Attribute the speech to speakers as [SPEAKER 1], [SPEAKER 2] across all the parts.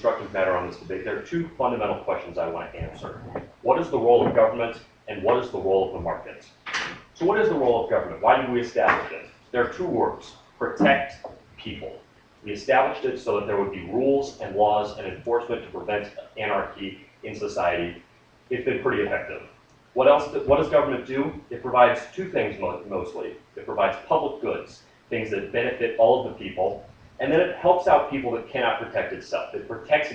[SPEAKER 1] instructive matter on this debate, there are two fundamental questions I want to answer. What is the role of government, and what is the role of the market? So what is the role of government? Why did we establish it? There are two words: protect people. We established it so that there would be rules and laws and enforcement to prevent anarchy in society. It's been pretty effective. What does government do? It provides two things mostly. It provides public goods, things that benefit all of the people, and then it helps out people that cannot protect itself. It protects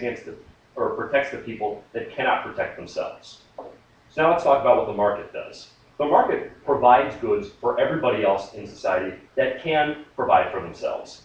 [SPEAKER 1] protects the people that cannot protect themselves. So now let's talk about what the market does. The market provides goods for everybody else in society that can provide for themselves.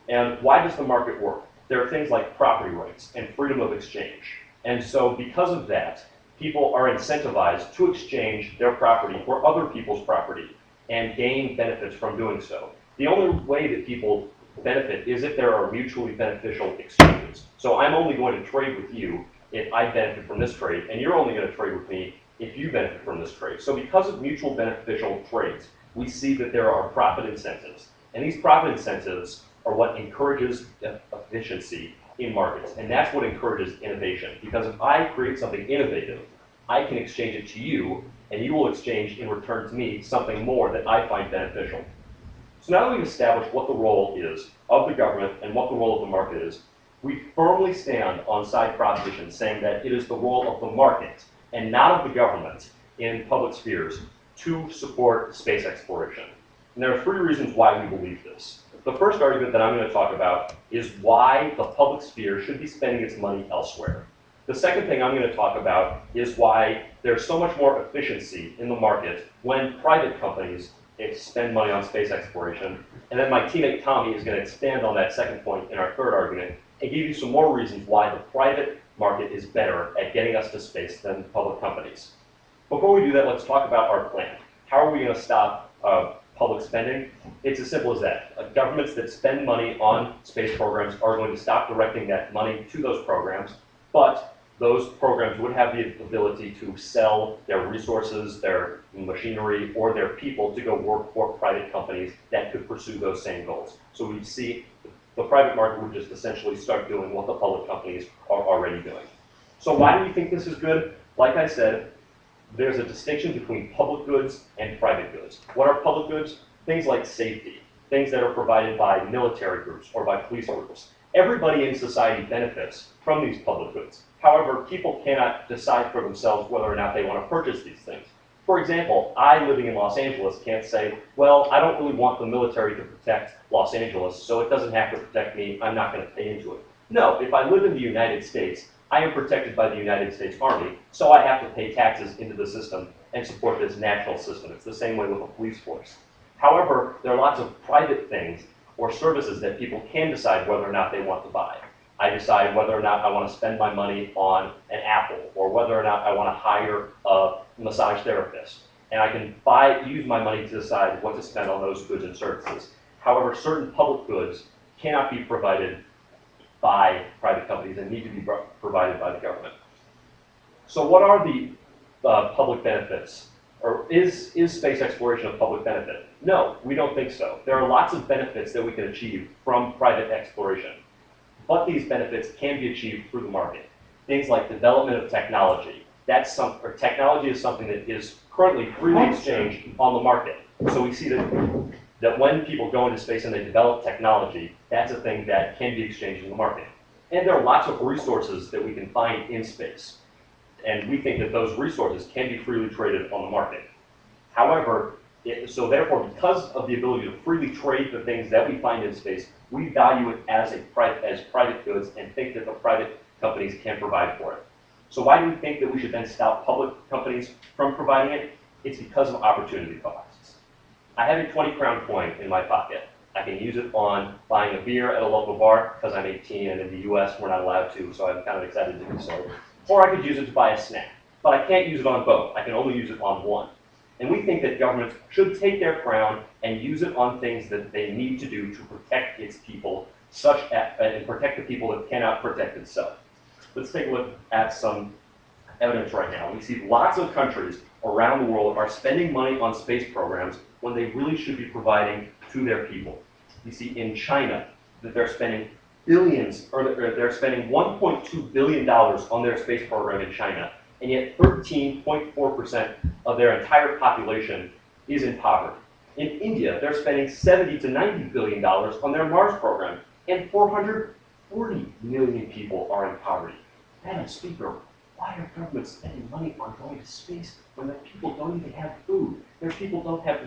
[SPEAKER 1] And why does the market work? There are things like property rights and freedom of exchange. And so because of that, people are incentivized to exchange their property for other people's property and gain benefits from doing so. The only way that people benefit is if there are mutually beneficial exchanges. So I'm only going to trade with you if I benefit from this trade, and you're only going to trade with me if you benefit from this trade. So because of mutual beneficial trades, we see that there are profit incentives. And these profit incentives are what encourages efficiency in markets. And that's what encourages innovation. Because if I create something innovative, I can exchange it to you, and you will exchange in return to me something more that I find beneficial. So now that we've established what the role is of the government and what the role of the market is, we firmly stand on side proposition saying that it is the role of the market and not of the government in public spheres to support space exploration. And there are three reasons why we believe this. The first argument that I'm going to talk about is why the public sphere should be spending its money elsewhere. The second thing I'm going to talk about is why there's so much more efficiency in the market when private companies spend money on space exploration. And then my teammate Tommy is going to expand on that second point in our third argument and give you some more reasons why the private market is better at getting us to space than public companies. Before we do that, let's talk about our plan. How are we going to stop public spending? It's as simple as that. Governments that spend money on space programs are going to stop directing that money to those programs, but those programs would have the ability to sell their resources, their machinery, or their people to go work for private companies that could pursue those same goals. So we see the private market would just essentially start doing what the public companies are already doing. So why do we think this is good? Like I said, there's a distinction between public goods and private goods. What are public goods? Things like safety, things that are provided by military groups or by police groups. Everybody in society benefits from these public goods. However, people cannot decide for themselves whether or not they want to purchase these things. For example, I, living in Los Angeles, can't say, well, I don't really want the military to protect Los Angeles, so it doesn't have to protect me, I'm not going to pay into it. No, if I live in the United States, I am protected by the United States Army, so I have to pay taxes into the system and support this national system. It's the same way with a police force. However, there are lots of private things or services that people can decide whether or not they want to buy. I decide whether or not I want to spend my money on an Apple, or whether or not I want to hire a massage therapist. And I can use my money to decide what to spend on those goods and services. However, certain public goods cannot be provided by private companies and need to be provided by the government. So what are the public benefits? Or is space exploration a public benefit? No, we don't think so. There are lots of benefits that we can achieve from private exploration. But these benefits can be achieved through the market. Things like development of technology. Technology is something that is currently freely exchanged on the market. So we see that when people go into space and they develop technology, that's a thing that can be exchanged in the market. And there are lots of resources that we can find in space. And we think that those resources can be freely traded on the market. However, therefore, because of the ability to freely trade the things that we find in space, we value it as private goods and think that the private companies can provide for it. So why do we think that we should then stop public companies from providing it? It's because of opportunity costs. I have a 20-crown coin in my pocket. I can use it on buying a beer at a local bar because I'm 18 and in the US we're not allowed to, so I'm kind of excited to do so. Or I could use it to buy a snack. But I can't use it on both. I can only use it on one. And we think that governments should take their crown and use it on things that they need to do to protect its people, and protect the people that cannot protect itself. Let's take a look at some evidence right now. We see lots of countries around the world are spending money on space programs when they really should be providing to their people. We see in China that they're spending billions, or they're spending $1.2 billion on their space program in China, and yet 13.4% of their entire population is in poverty. In India, they're spending $70 to $90 billion on their Mars program, and 440 million people are in poverty. Madam Speaker, why are governments spending money on going to space when their people don't even have food? Their people don't have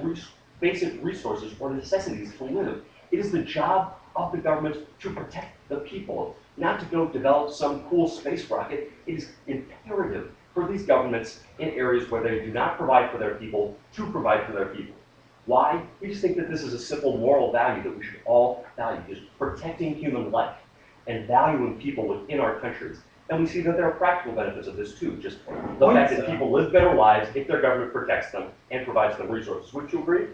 [SPEAKER 1] basic resources or necessities to live. It is the job of the government to protect the people, not to go develop some cool space rocket. It is imperative for these governments in areas where they do not provide for their people to provide for their people. Why? We just think that this is a simple moral value that we should all value, just protecting human life and valuing people within our countries. And we see that there are practical benefits of this too, just the fact that people live better lives if their government protects them and provides them resources. Would you agree?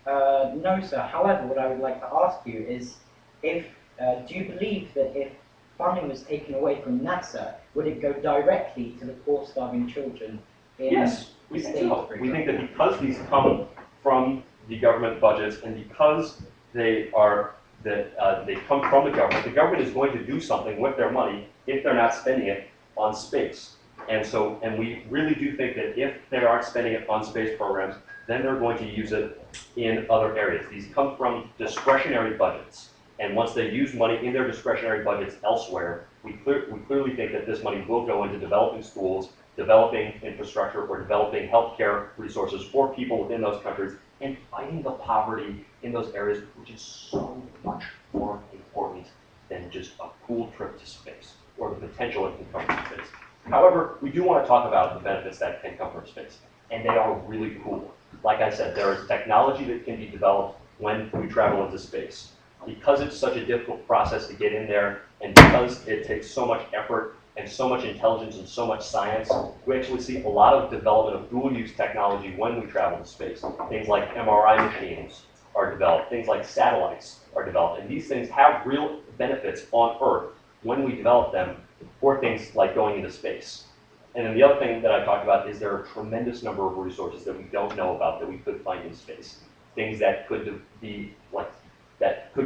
[SPEAKER 2] No, sir. However, what I would like to ask you is, do you believe that if funding was taken away from NASA, would it go directly to the poor, starving children in
[SPEAKER 1] Yes, we think so. We think that because these come from the government budgets and because they come from the government is going to do something with their money if they're not spending it on space. And we really do think that if they aren't spending it on space programs, then they're going to use it in other areas. These come from discretionary budgets. And once they use money in their discretionary budgets elsewhere, we clearly think that this money will go into developing schools, developing infrastructure, or developing healthcare resources for people within those countries, and fighting the poverty in those areas, which is so much more important than just a cool trip to space, or the potential it can come from space. However, we do want to talk about the benefits that can come from space, and they are really cool. Like I said, there is technology that can be developed when we travel into space. Because it's such a difficult process to get in there, and because it takes so much effort and so much intelligence and so much science, we actually see a lot of development of dual-use technology when we travel to space. Things like MRI machines are developed, things like satellites are developed, and these things have real benefits on Earth when we develop them for things like going into space. And then the other thing that I talked about is there are a tremendous number of resources that we don't know about that we could find in space. Things that could be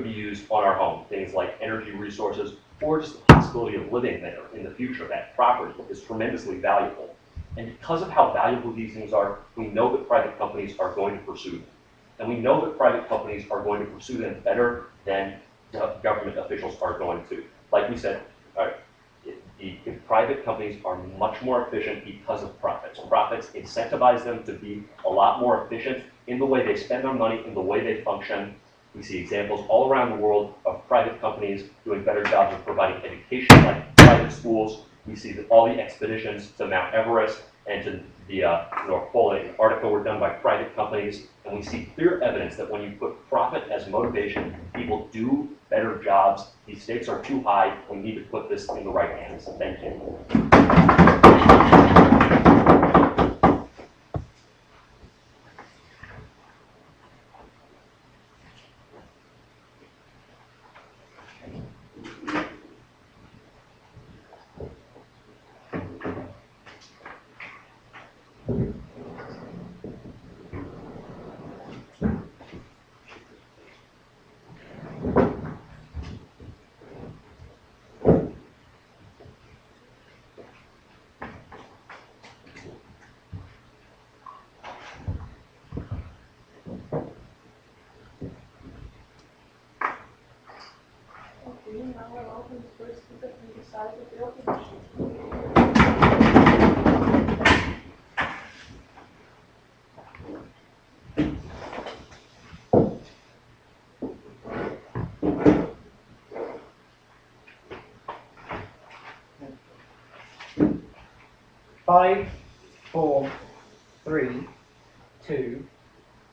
[SPEAKER 1] used on our home, things like energy resources, or just the possibility of living there in the future. That property is tremendously valuable. And because of how valuable these things are, we know that private companies are going to pursue them. And we know that private companies are going to pursue them better than government officials are going to. Like we said, the private companies are much more efficient because of profits. Profits incentivize them to be a lot more efficient in the way they spend their money, in the way they function. We see examples all around the world of private companies doing better jobs of providing education, like private schools. We see that all the expeditions to Mount Everest and to the North Pole in Antarctica were done by private companies. And we see clear evidence that when you put profit as motivation, people do better jobs. These stakes are too high. We need to put this in the right hands. Thank you.
[SPEAKER 3] Now I'll open the first speaker from the side of the opposition.
[SPEAKER 2] Five, 4, 3, 2,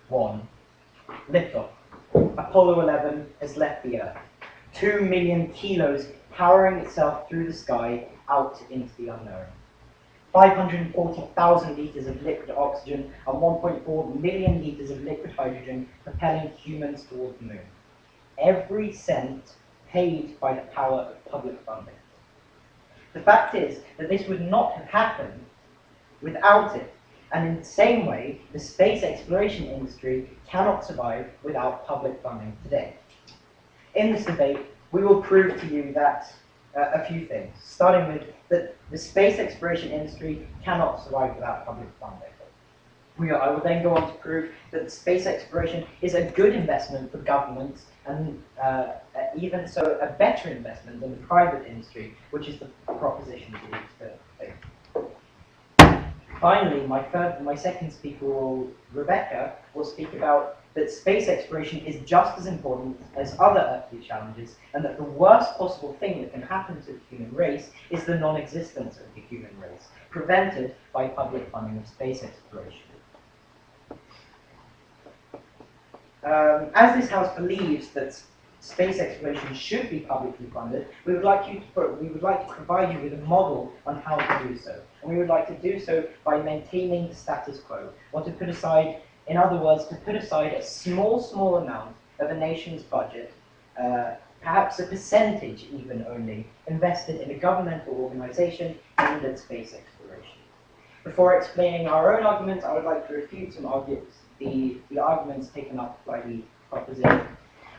[SPEAKER 2] 1. Liftoff. Apollo 11 has left the Earth. 2 million kilos powering itself through the sky out into the unknown. 540,000 litres of liquid oxygen and 1.4 million litres of liquid hydrogen propelling humans toward the moon. Every cent paid by the power of public funding. The fact is that this would not have happened without it, and in the same way, the space exploration industry cannot survive without public funding today. In this debate, we will prove to you that a few things, starting with that the space exploration industry cannot survive without public funding. I will then go on to prove that space exploration is a good investment for governments and even so a better investment than the private industry, which is the proposition we need to take. Finally, my second speaker, Rebecca, will speak about that space exploration is just as important as other earthly challenges, and that the worst possible thing that can happen to the human race is the non-existence of the human race, prevented by public funding of space exploration. As this House believes that space exploration should be publicly funded, we would like to provide you with a model on how to do so. And we would like to do so by maintaining the status quo, or to put aside, in other words, to put aside a small amount of a nation's budget, perhaps a percentage even only, invested in a governmental organization aimed at space exploration. Before explaining our own arguments, I would like to refute some arguments, the arguments taken up by the proposition.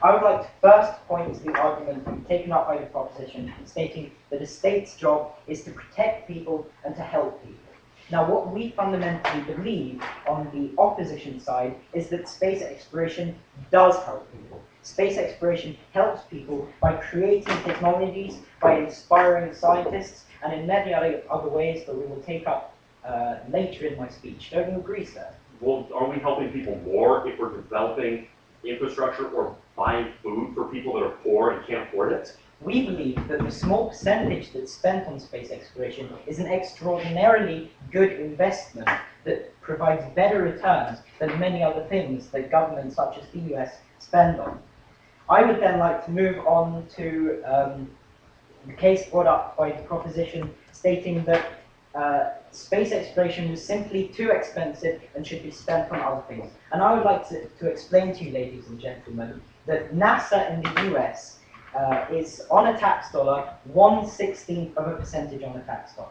[SPEAKER 2] I would like to first point to the argument taken up by the proposition, stating that a state's job is to protect people and to help people. Now, what we fundamentally believe on the opposition side is that space exploration does help people. Space exploration helps people by creating technologies, by inspiring scientists, and in many other ways that we will take up later in my speech. Don't you agree, sir?
[SPEAKER 1] Well, are we helping people more if we're developing infrastructure or buying food for people that are poor and can't afford it?
[SPEAKER 2] We believe that the small percentage that's spent on space exploration is an extraordinarily good investment that provides better returns than many other things that governments such as the US spend on. I would then like to move on to the case brought up by the proposition stating that space exploration was simply too expensive and should be spent on other things. And I would like to explain to you, ladies and gentlemen, that NASA in the US is on a tax dollar 1/16th of a percentage on a tax dollar.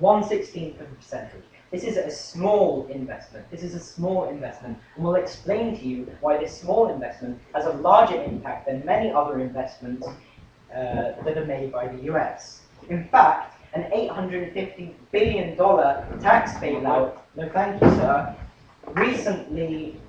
[SPEAKER 2] 1/16th of a percentage. This is a small investment. This is a small investment. And we'll explain to you why this small investment has a larger impact than many other investments that are made by the US. In fact, an $850 billion tax bailout, no thank you sir, recently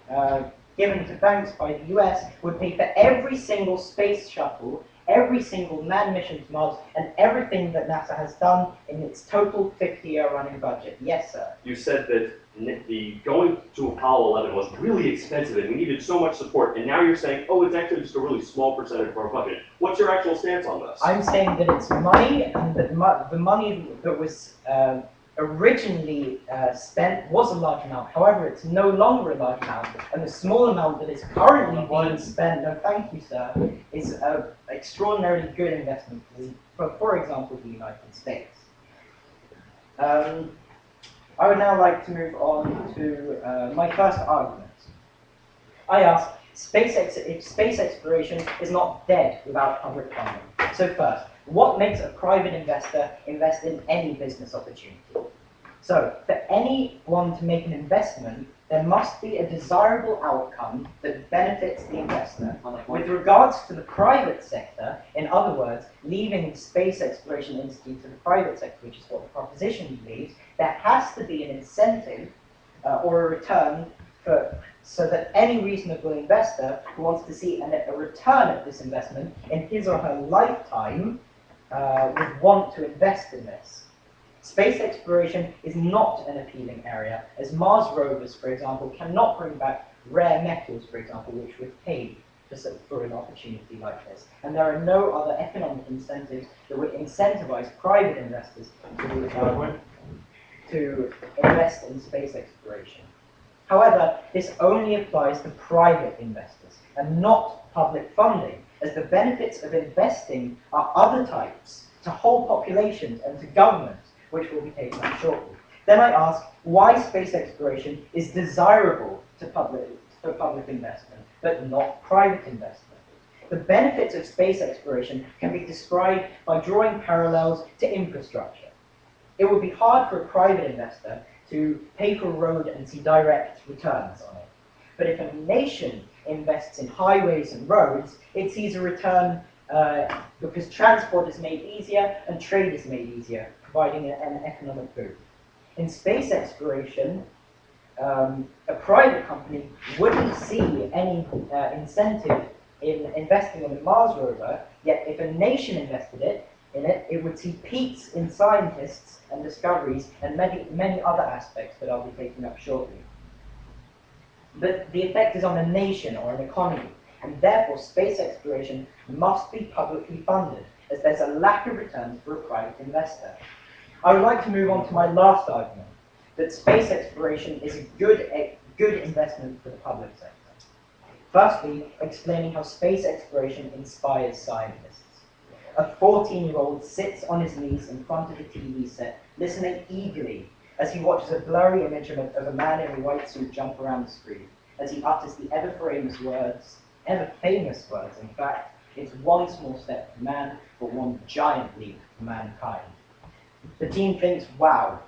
[SPEAKER 2] given to banks by the US would pay for every single space shuttle, every single manned mission to Mars, and everything that NASA has done in its total 50-year running budget. Yes, sir.
[SPEAKER 1] You said that the going to Apollo 11 was really expensive and we needed so much support, and now you're saying, oh, it's actually just a really small percentage of our budget. What's your actual stance on this?
[SPEAKER 2] I'm saying that it's money, and that the money that was originally spent was a large amount. However, it's no longer a large amount, and the small amount that is currently being spent, no thank you sir, is an extraordinarily good investment for example, the United States. I would now like to move on to my first argument. I ask, if space exploration is not dead without public funding. So first, what makes a private investor invest in any business opportunity? So, for anyone to make an investment, there must be a desirable outcome that benefits the investor. With regards to the private sector, in other words, leaving the space exploration industry to the private sector, which is what the proposition believes, there has to be an incentive or a return so that any reasonable investor who wants to see a return of this investment in his or her lifetime would want to invest in this. Space exploration is not an appealing area, as Mars rovers, for example, cannot bring back rare metals, for example, which would pay for an opportunity like this. And there are no other economic incentives that would incentivize private investors to invest in space exploration. However, this only applies to private investors and not public funding, as the benefits of investing are other types to whole populations and to governments, which will be taken up shortly. Then I ask why space exploration is desirable for public investment, but not private investment. The benefits of space exploration can be described by drawing parallels to infrastructure. It would be hard for a private investor to pay for a road and see direct returns on it. But if a nation invests in highways and roads, it sees a return because transport is made easier and trade is made easier, providing an economic boom. In space exploration, a private company wouldn't see any incentive in investing in the Mars rover, yet if a nation invested in it, it would see peaks in scientists and discoveries and many other aspects that I'll be taking up shortly. But the effect is on a nation or an economy, and therefore space exploration must be publicly funded, as there's a lack of returns for a private investor. I would like to move on to my last argument, that space exploration is a good investment for the public sector. Firstly, explaining how space exploration inspires scientists. A 14-year-old sits on his knees in front of a TV set, listening eagerly as he watches a blurry image of a man in a white suit jump around the screen, as he utters the ever-famous words, in fact, it's one small step for man, but one giant leap for mankind. The team thinks, wow,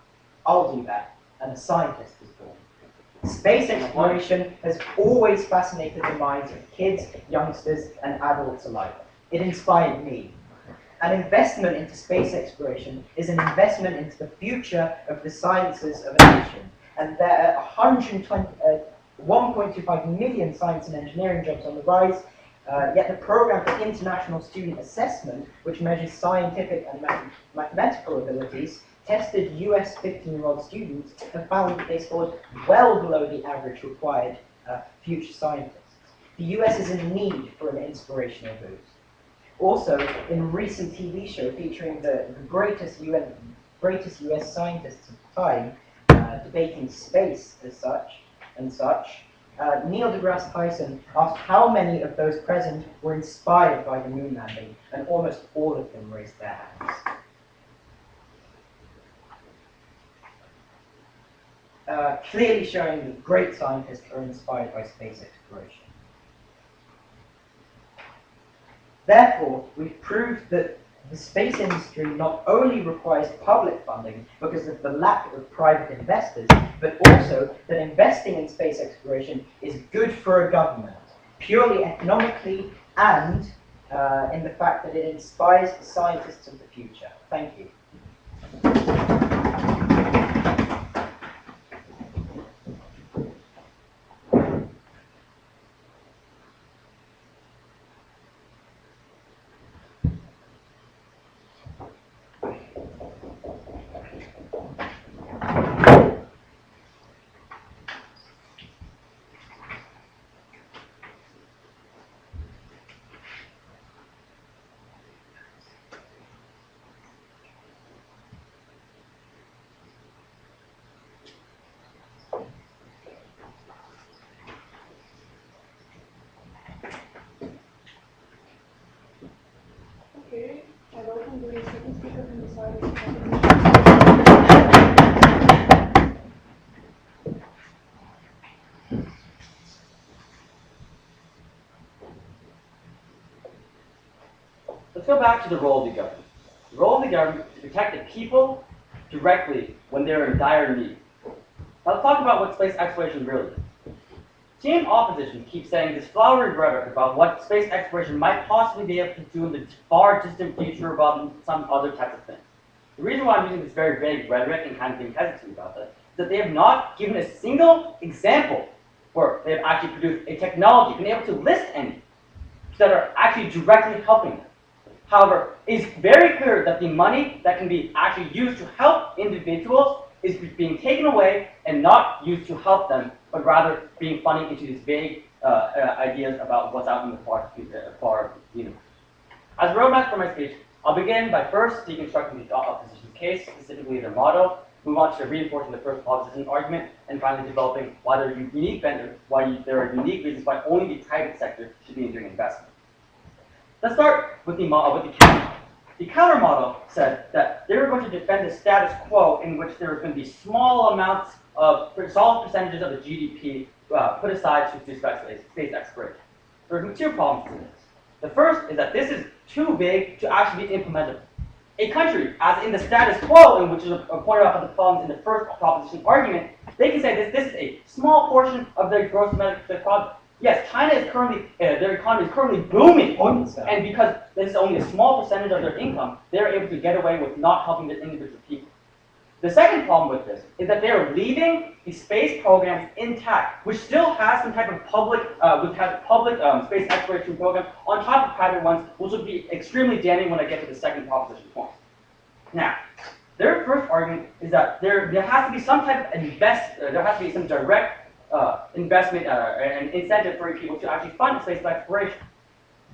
[SPEAKER 2] I'll do that, and a scientist is born. Space exploration has always fascinated the minds of kids, youngsters, and adults alike. It inspired me. An investment into space exploration is an investment into the future of the sciences of a nation. And there are 1.25 million science and engineering jobs on the rise, yet the Program for International Student Assessment, which measures scientific and mathematical abilities, tested US 15-year-old students and found that they scored well below the average required future scientists. The US is in need for an inspirational boost. Also, in a recent TV show featuring the greatest US scientists of the time, debating space as such, Neil deGrasse Tyson asked how many of those present were inspired by the moon landing, and almost all of them raised their hands. Clearly showing that great scientists are inspired by space exploration. Therefore, we've proved that the space industry not only requires public funding because of the lack of private investors, but also that investing in space exploration is good for a government, purely economically and in the fact that it inspires the scientists of the future. Thank you.
[SPEAKER 3] Okay, I welcome the second speaker from the side of the proposition.
[SPEAKER 4] Let's go back to the role of the government. The role of the government is to protect the people directly when they're in dire need. Now let's talk about what space exploration really is. Team opposition keeps saying this flowery rhetoric about what space exploration might possibly be able to do in the far distant future about some other types of things. The reason why I'm using this very vague rhetoric and kind of being hesitant about that is that they have not given a single example where they have actually produced a technology, been able to list any, that are actually directly helping them. However, it's very clear that the money that can be actually used to help individuals is being taken away and not used to help them, but rather being funded into these vague ideas about what's out in the far universe. As a roadmap for my speech, I'll begin by first deconstructing the opposition's case, specifically their motto, move on to reinforcing the first opposition argument, and finally developing why there are unique vendors, why there are unique reasons why only the private sector should be doing investment. Let's start with the counter. The counter model said that they were going to defend the status quo in which there was going to be small amounts of solid percentages of the GDP put aside to space exploration. There are two problems to this. The first is that this is too big to actually be implemented. A country, as in the status quo, in which is pointed out by the problems in the first proposition argument, they can say this is a small portion of their gross domestic product. Yes, China is currently, their economy is currently booming.
[SPEAKER 2] Point, sir.
[SPEAKER 4] And because this is only a small percentage of their income, they're able to get away with not helping the individual people. The second problem with this is that they're leaving the space programs intact, which still has some type of public, space exploration program on top of private ones, which will be extremely damning when I get to the second proposition point. Now, their first argument is that there has to be some type of there has to be some direct investment and incentive for people to actually fund space exploration.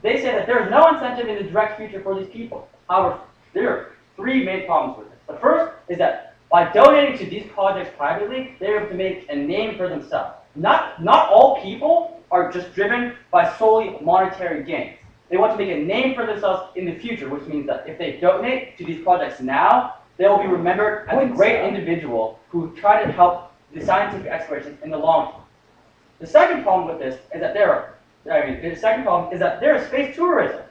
[SPEAKER 4] They say that there is no incentive in the direct future for these people. However, there are three main problems with this. The first is that by donating to these projects privately, they're able to make a name for themselves. Not all people are just driven by solely monetary gains. They want to make a name for themselves in the future, which means that if they donate to these projects now, they will be remembered as a great individual who tried to help the scientific explorations in the long term. The second problem with this is that there is space tourism.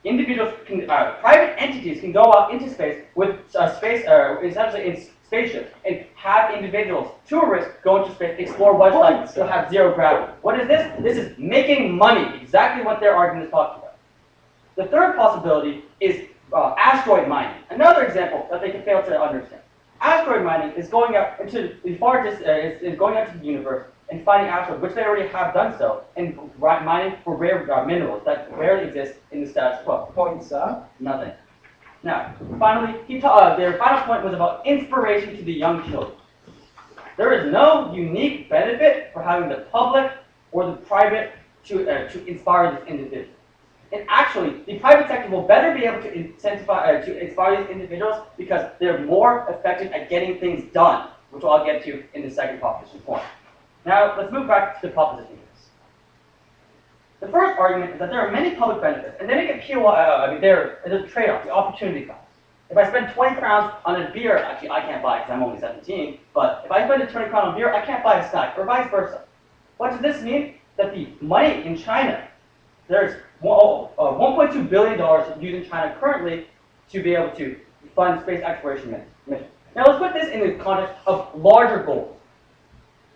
[SPEAKER 4] Individuals can, private entities can go out into space with essentially in spaceships and have individuals, tourists, go into space, explore what's like to have zero gravity. What is this? This is making money, exactly what their argument is talking about. The third possibility is asteroid mining. Another example that they can fail to understand. Asteroid mining is going out into the is going out to the universe and finding asteroids, which they already have done so, and mining for rare minerals that rarely exist in the status quo.
[SPEAKER 2] Point, sir.
[SPEAKER 4] Nothing. Now, finally, their final point was about inspiration to the young children. There is no unique benefit for having the public or the private to inspire these individuals. And actually, the private sector will better be able to incentivize to inspire these individuals because they're more effective at getting things done, which I'll get to in the second proposition point. Now, let's move back to the proposition. The first argument is that there are many public benefits, and then it can peel. There's a trade-off, the opportunity cost. If I spend 20 crowns on a beer, actually I can't buy it because I'm only 17, but if I spend 20 crowns on beer, I can't buy a snack, or vice versa. What does this mean? That the money in China, there's $1.2 billion used in China currently to be able to fund space exploration missions. Now let's put this in the context of larger goals.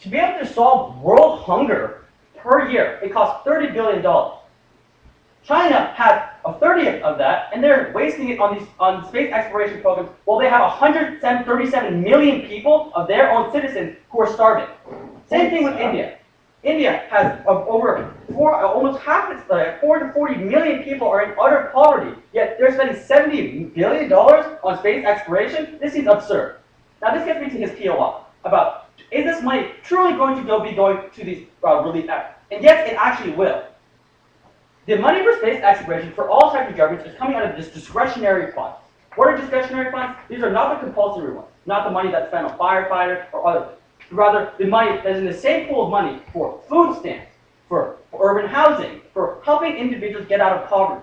[SPEAKER 4] To be able to solve world hunger per year, it costs $30 billion. China has a 30th of that, and they're wasting it on space exploration programs while they have 137 million people of their own citizens who are starving. Same thing with India. India has almost half its 440 million people are in utter poverty, yet they're spending $70 billion on space exploration. This is absurd. Now this gets me to his POI about, is this money truly going to be going to these relief efforts? And yes, it actually will. The money for space exploration for all types of governments is coming out of this discretionary fund. What are discretionary funds? These are not the compulsory ones, not the money that's spent on firefighters or other things. Rather, the money that is in the same pool of money for food stamps, for urban housing, for helping individuals get out of poverty.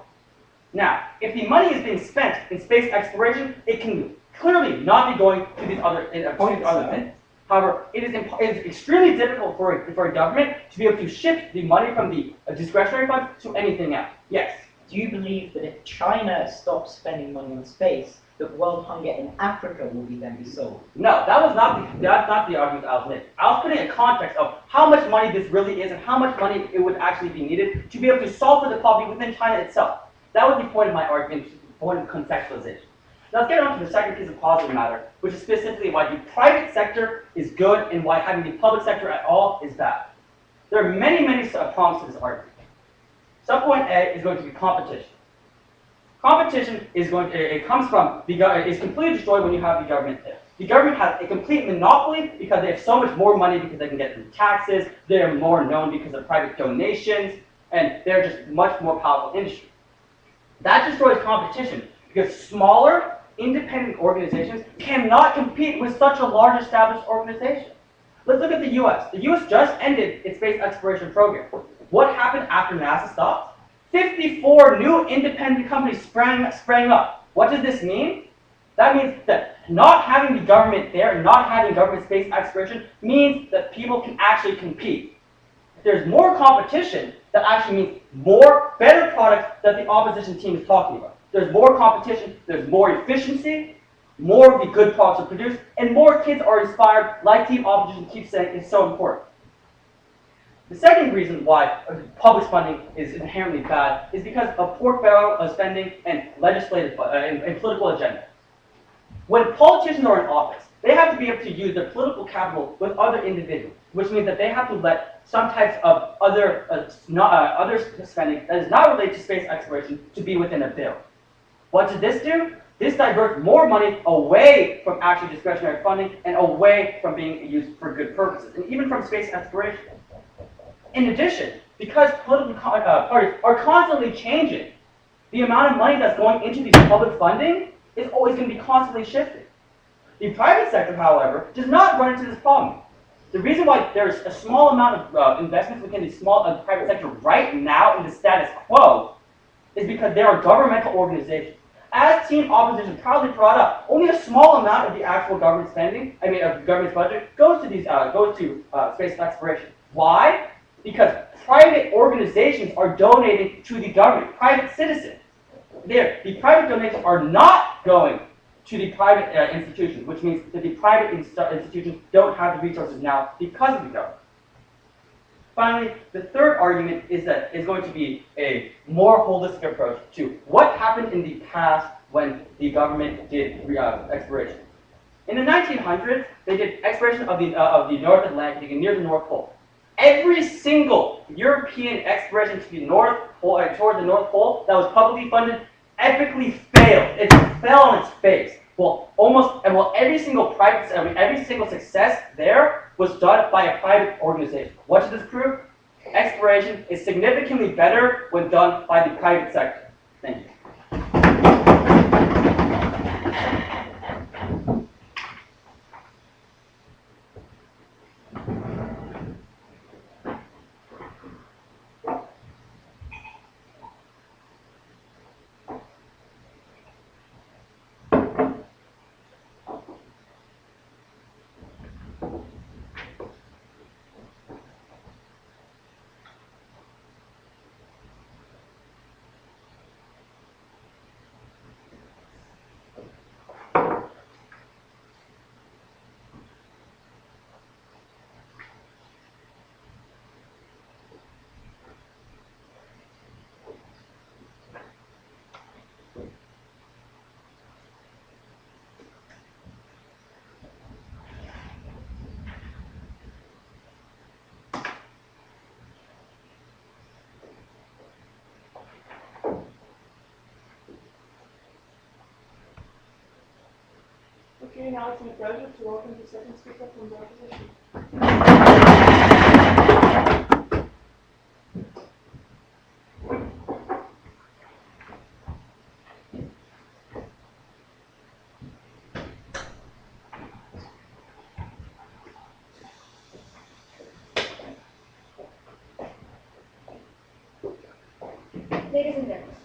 [SPEAKER 4] Now, if the money is being spent in space exploration, it can clearly not be going to these other things. However, it is extremely difficult for a government to be able to shift the money from the discretionary funds to anything else. Yes?
[SPEAKER 2] Do you believe that if China stops spending money on space, that world hunger in Africa will then be solved?
[SPEAKER 4] No, that's not the argument I was making. I was putting a context of how much money this really is and how much money it would actually be needed to be able to solve for the poverty within China itself. That was the point of my argument, the point of contextualization. Now let's get on to the second piece of positive matter, which is specifically why the private sector is good and why having the public sector at all is bad. There are many prongs to this argument. Subpoint A is going to be competition. Competition is is completely destroyed when you have the government there. The government has a complete monopoly because they have so much more money because they can get through taxes, they're more known because of private donations, and they're just much more powerful industry. That destroys competition because smaller, independent organizations cannot compete with such a large established organization. Let's look at the US. The US just ended its space exploration program. What happened after NASA stopped? 54 new independent companies sprang up. What does this mean? That means that not having the government there, not having government space exploration, means that people can actually compete. If there's more competition, that actually means better products that the opposition team is talking about. There's more competition, there's more efficiency, more of the good products are produced, and more kids are inspired, like the opposition keeps saying is so important. The second reason why public funding is inherently bad is because of pork barrel spending and legislative and political agenda. When politicians are in office, they have to be able to use their political capital with other individuals, which means that they have to let some types of other spending that is not related to space exploration to be within a bill. What does this do? This diverts more money away from actually discretionary funding and away from being used for good purposes, and even from space exploration. In addition, because political parties are constantly changing, the amount of money that's going into these public funding is always going to be constantly shifting. The private sector, however, does not run into this problem. The reason why there's a small amount of investments within the small private sector right now in the status quo is because there are governmental organizations. As Team Opposition proudly brought up, only a small amount of the actual government spending, of the government's budget, goes to space exploration. Why? Because private organizations are donating to the government, private citizens. The private donations are not going to the private institutions, which means that the private institutions don't have the resources now because of the government. Finally, the third argument is going to be a more holistic approach to what happened in the past when the government did exploration. In the 1900s, they did exploration of the North Atlantic and near the North Pole. Every single European exploration to the North Pole, towards the North Pole that was publicly funded epically failed. It fell on its face. Every single success there was done by a private organization. What does this prove? Exploration is significantly better when done by the private sector. Thank you.
[SPEAKER 3] Okay, now it's my pleasure to welcome the second speaker from the opposition.
[SPEAKER 5] Ladies and gentlemen,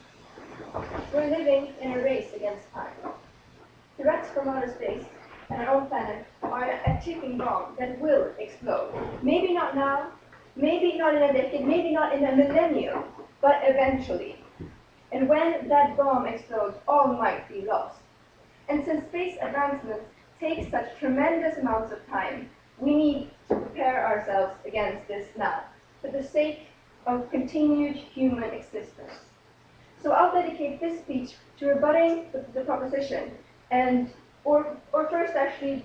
[SPEAKER 5] we're living in a race against time. Threats from outer space and our own planet are a ticking bomb that will explode. Maybe not now, maybe not in a decade, maybe not in a millennium, but eventually. And when that bomb explodes, all might be lost. And since space advancements take such tremendous amounts of time, we need to prepare ourselves against this now, for the sake of continued human existence. So I'll dedicate this speech to rebutting the proposition, or first actually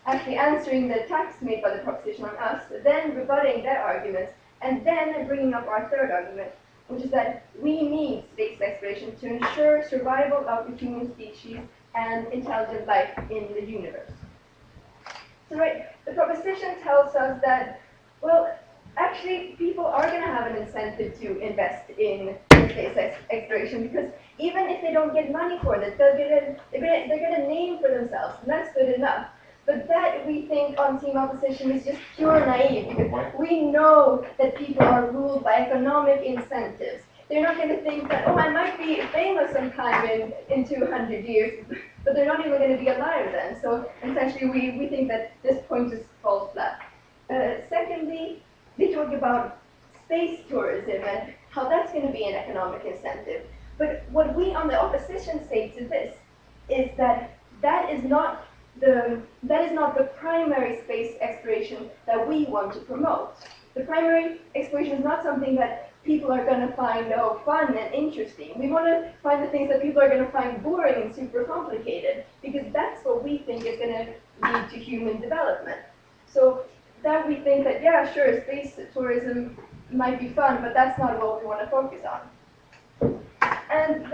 [SPEAKER 5] answering the attacks made by the proposition on us, then rebutting their arguments, and then bringing up our third argument, which is that we need space exploration to ensure survival of the human species and intelligent life in the universe. So the proposition tells us that, well, actually, people are going to have an incentive to invest in space exploration, because even if they don't get money for it, they're going to name for themselves, and that's good enough. But that, we think, on Team Opposition is just pure naive, because we know that people are ruled by economic incentives. They're not going to think that, oh, I might be famous sometime in 200 years, but they're not even going to be alive then. So essentially, we think that this point just falls flat. Secondly, they talk about space tourism and how that's going to be an economic incentive. But what we on the opposition say to this is that that is not the primary space exploration that we want to promote. the primary exploration is not something that people are going to find fun and interesting. We want to find the things that people are going to find boring and super complicated, because that's what we think is going to lead to human development. So that we think that, yeah, sure, space tourism might be fun, but that's not what we want to focus on. And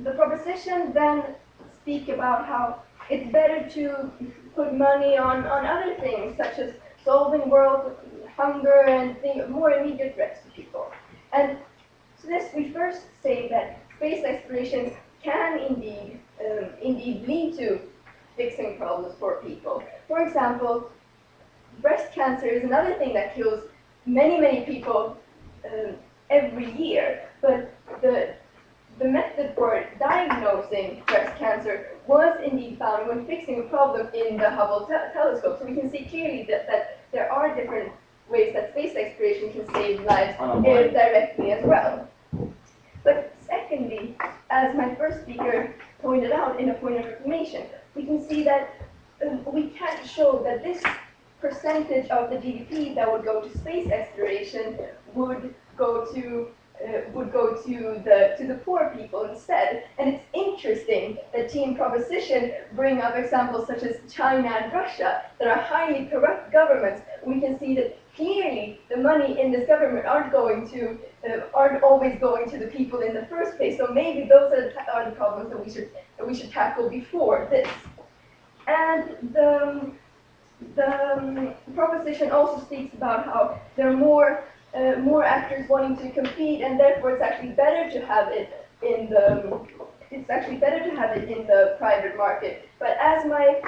[SPEAKER 5] the proposition then speak about how it's better to put money on other things, such as solving world hunger and more immediate threats to people. And to this, we first say that space exploration can indeed lead to fixing problems for people. For example, breast cancer is another thing that kills many people every year, but the method for diagnosing breast cancer was indeed found when fixing a problem in the Hubble telescope. So we can see clearly that there are different ways that space exploration can save lives directly as well. But secondly, as my first speaker pointed out in a point of information, we can see that we can't show that this percentage of the GDP that would go to space exploration would go to the poor people instead. And it's interesting that Team Proposition bring up examples such as China and Russia that are highly corrupt governments. We can see that clearly the money in this government aren't always going to the people in the first place. So maybe those are the problems that we should tackle before this. And the proposition also speaks about how there are more actors wanting to compete, and therefore it's actually better to have it in the private market. But as my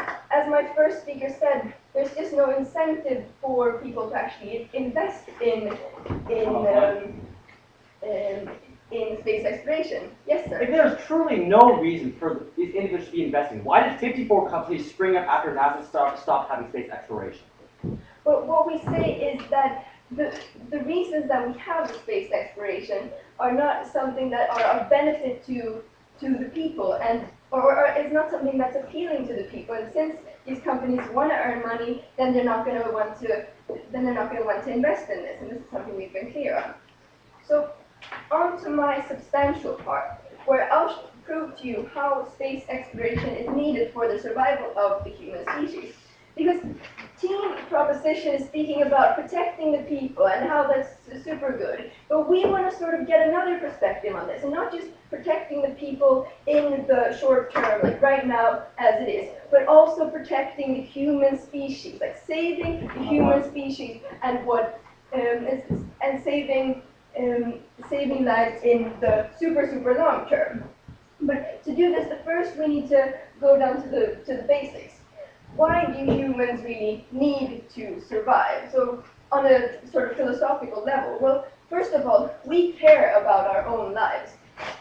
[SPEAKER 5] first speaker said, there's just no incentive for people to actually invest in space exploration. Yes, sir.
[SPEAKER 4] If there's truly no reason for these individuals to be investing, why did 54 companies spring up after NASA stopped having space exploration?
[SPEAKER 5] But what we say is that the reasons that we have the space exploration are not something that are of benefit to the people, and or it's not something that's appealing to the people. And since these companies want to earn money, then they're not going to want to invest in this. And this is something we've been clear on. So on to my substantial part, where I'll prove to you how space exploration is needed for the survival of the human species. Because Team Proposition is speaking about protecting the people and how that's super good. But we want to sort of get another perspective on this, and not just protecting the people in the short term, like right now as it is, but also protecting the human species, like saving the human species and saving lives in the super long term. But to do this, first we need to go down to the basics. Why do humans really need to survive? So on a sort of philosophical level, well, first of all, we care about our own lives,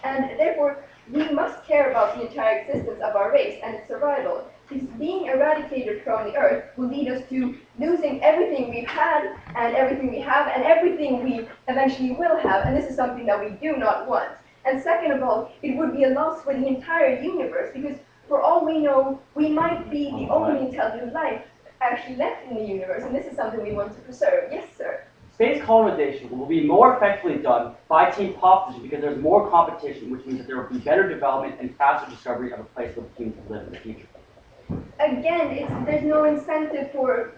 [SPEAKER 5] and therefore we must care about the entire existence of our race and its survival. Because being eradicated from the earth will lead us to losing everything we've had and everything we have and everything we eventually will have, and this is something that we do not want. And second of all, it would be a loss for the entire universe, because for all we know, we might be the only intelligent life actually left in the universe, and this is something we want to preserve. Yes, sir?
[SPEAKER 4] Space colonization will be more effectively done by Team Proposition because there's more competition, which means that there will be better development and faster discovery of a place where humans can live in the future.
[SPEAKER 5] Again, there's no incentive for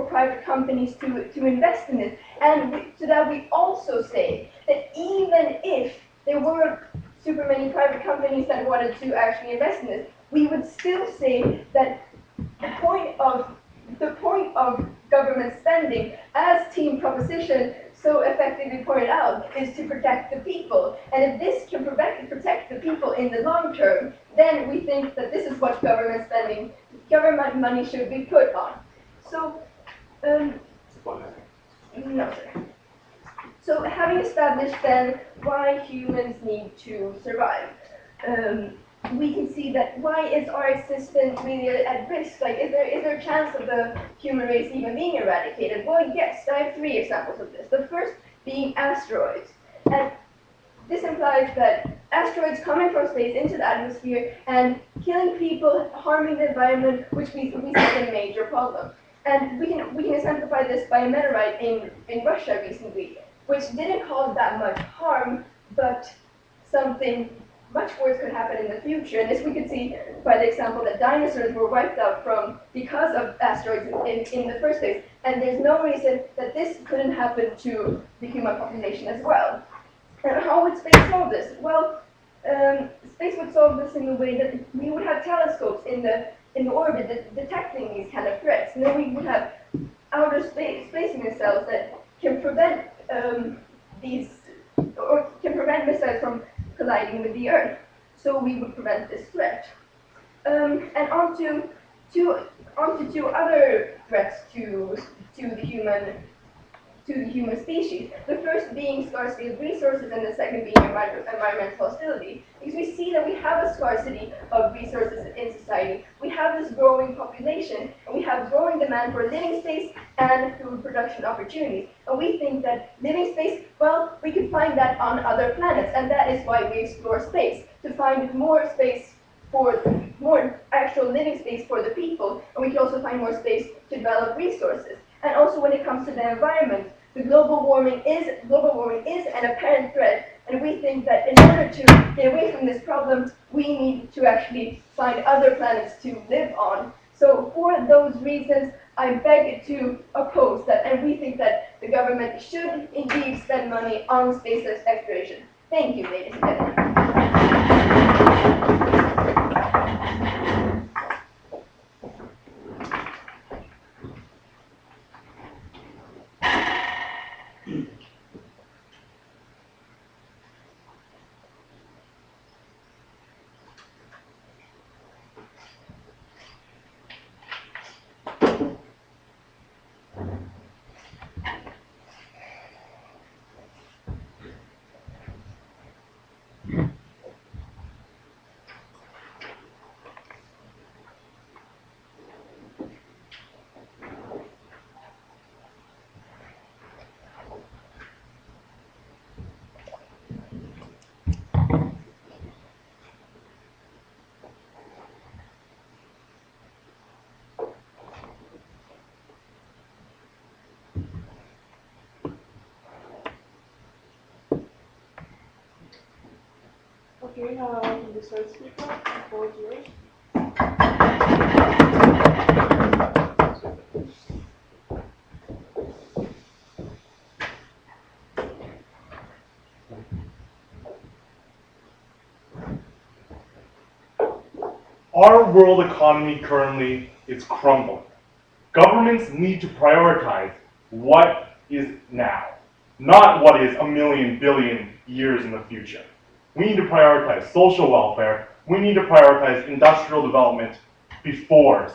[SPEAKER 5] private companies to invest in this, and to that we also say that even if there were super many private companies that wanted to actually invest in this, we would still say that the point of government spending, as Team Proposition so effectively pointed out, is to protect the people. And if this can protect the people in the long term, then we think that this is what government money should be put on. So, no, sir. So having established then why humans need to survive, we can see that why is our existence really at risk? Like, is there a chance of the human race even being eradicated? Well, yes, I have 3 examples of this. The first being asteroids. And this implies that asteroids coming from space into the atmosphere and killing people, harming the environment, which we see as a major problem. And we can exemplify this by a meteorite in Russia recently, which didn't cause that much harm, but something much worse could happen in the future. And this we could see by the example that dinosaurs were wiped out because of asteroids in the first place. And there's no reason that this couldn't happen to the human population as well. And how would space solve this? Well, space would solve this in the way that we would have telescopes in the orbit detecting these kind of threats. And then we would have outer space missiles that can prevent missiles from colliding with the Earth. So we would prevent this threat. And on to two other threats to the human species. The first being scarcity of resources, and the second being environmental hostility. Because we see that we have a scarcity of resources in society. We have this growing population, and we have growing demand for living space and food production opportunities. And we think that living space, well, we can find that on other planets, and that is why we explore space, to find more space for more actual living space for the people, and we can also find more space to develop resources. And also when it comes to the environment, the global warming is an apparent threat, and we think that in order to get away from this problem, we need to actually find other planets to live on. So for those reasons, I beg to oppose that, and we think that the government should indeed spend money on space exploration. Thank you, ladies and gentlemen.
[SPEAKER 3] Okay, now I welcome the third speaker, Paul George.
[SPEAKER 6] Our world economy currently is crumbling. Governments need to prioritize what is now, not what is a million, billion years in the future. We need to prioritize social welfare. We need to prioritize industrial development before